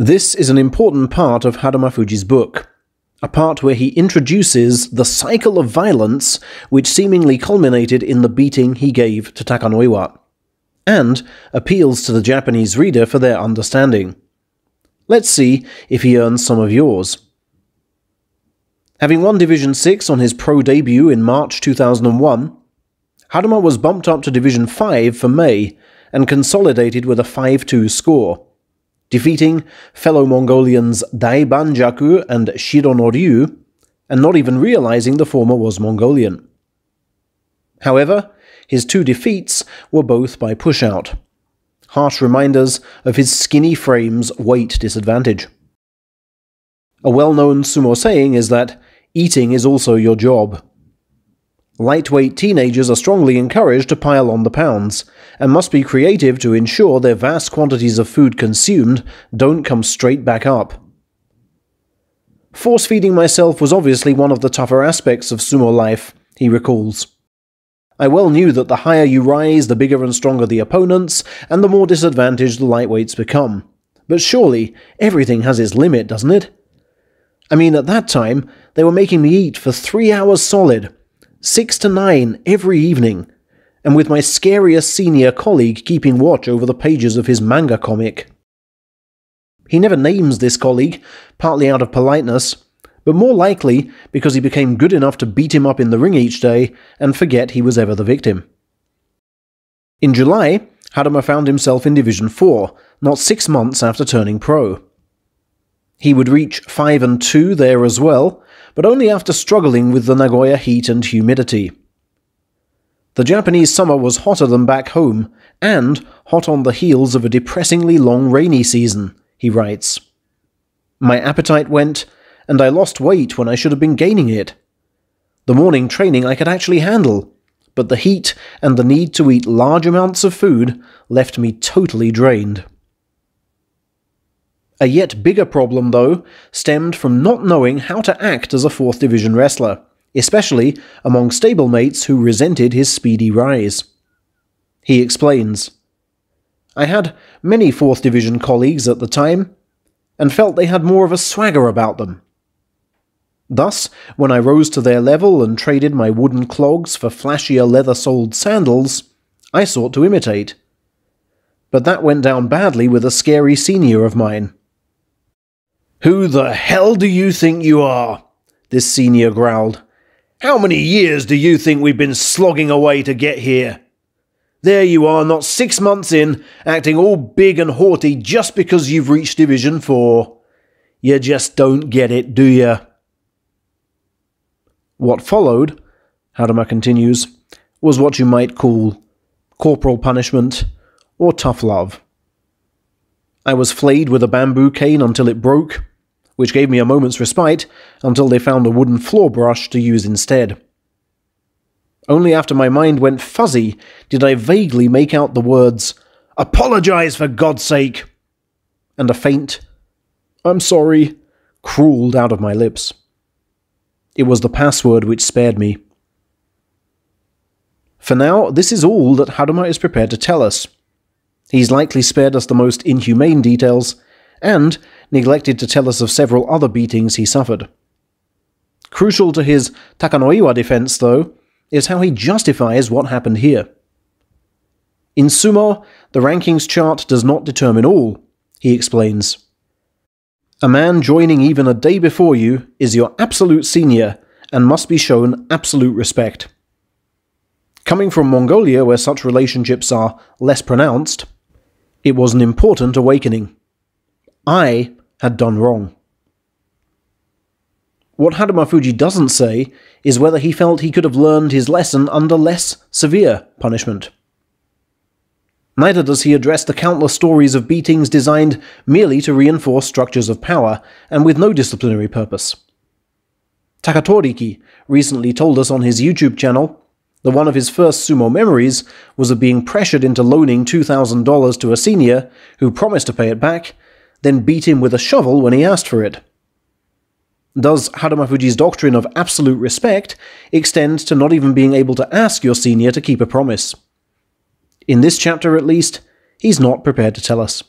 This is an important part of Harumafuji's book, a part where he introduces the cycle of violence which seemingly culminated in the beating he gave to Takanoiwa, and appeals to the Japanese reader for their understanding. Let's see if he earns some of yours. Having won Division 6 on his pro debut in March 2001, Haruma was bumped up to Division 5 for May and consolidated with a 5-2 score, defeating fellow Mongolians Dai Banjaku and Shironoryu, and not even realizing the former was Mongolian. However, his two defeats were both by push-out, harsh reminders of his skinny frame's weight disadvantage. A well-known sumo saying is that eating is also your job. Lightweight teenagers are strongly encouraged to pile on the pounds, and must be creative to ensure their vast quantities of food consumed don't come straight back up. Force-feeding myself was obviously one of the tougher aspects of sumo life, he recalls. I well knew that the higher you rise, the bigger and stronger the opponents, and the more disadvantaged the lightweights become. But surely, everything has its limit, doesn't it? I mean, at that time, they were making me eat for 3 hours solid, 6 to 9 every evening, and with my scariest senior colleague keeping watch over the pages of his manga comic. He never names this colleague, partly out of politeness, but more likely because he became good enough to beat him up in the ring each day and forget he was ever the victim. In July, Haruma found himself in Division 4, not 6 months after turning pro. He would reach 5-2 there as well, but only after struggling with the Nagoya heat and humidity. The Japanese summer was hotter than back home, and hot on the heels of a depressingly long rainy season, he writes. My appetite went, and I lost weight when I should have been gaining it. The morning training I could actually handle, but the heat and the need to eat large amounts of food left me totally drained. A yet bigger problem, though, stemmed from not knowing how to act as a 4th Division wrestler, especially among stablemates who resented his speedy rise. He explains, I had many 4th Division colleagues at the time, and felt they had more of a swagger about them. Thus, when I rose to their level and traded my wooden clogs for flashier leather-soled sandals, I sought to imitate. But that went down badly with a scary senior of mine. Who the hell do you think you are? This senior growled. How many years do you think we've been slogging away to get here? There you are, not 6 months in, acting all big and haughty just because you've reached Division 4. You just don't get it, do you? What followed, Haruma continues, was what you might call corporal punishment or tough love. I was flayed with a bamboo cane until it broke, which gave me a moment's respite until they found a wooden floor brush to use instead. Only after my mind went fuzzy did I vaguely make out the words, "Apologize for God's sake!" and a faint, "I'm sorry," crawled out of my lips. It was the password which spared me. For now, this is all that Haruma is prepared to tell us. He's likely spared us the most inhumane details, and neglected to tell us of several other beatings he suffered. Crucial to his Takanoiwa defense, though, is how he justifies what happened here. In sumo, the rankings chart does not determine all, he explains. A man joining even a day before you is your absolute senior and must be shown absolute respect. Coming from Mongolia, where such relationships are less pronounced, it was an important awakening. I had done wrong. What Harumafuji doesn't say is whether he felt he could have learned his lesson under less severe punishment. Neither does he address the countless stories of beatings designed merely to reinforce structures of power and with no disciplinary purpose. Takatoriki recently told us on his YouTube channel that one of his first sumo memories was of being pressured into loaning $2,000 to a senior who promised to pay it back, then beat him with a shovel when he asked for it. Does Harumafuji's doctrine of absolute respect extend to not even being able to ask your senior to keep a promise? In this chapter, at least, he's not prepared to tell us.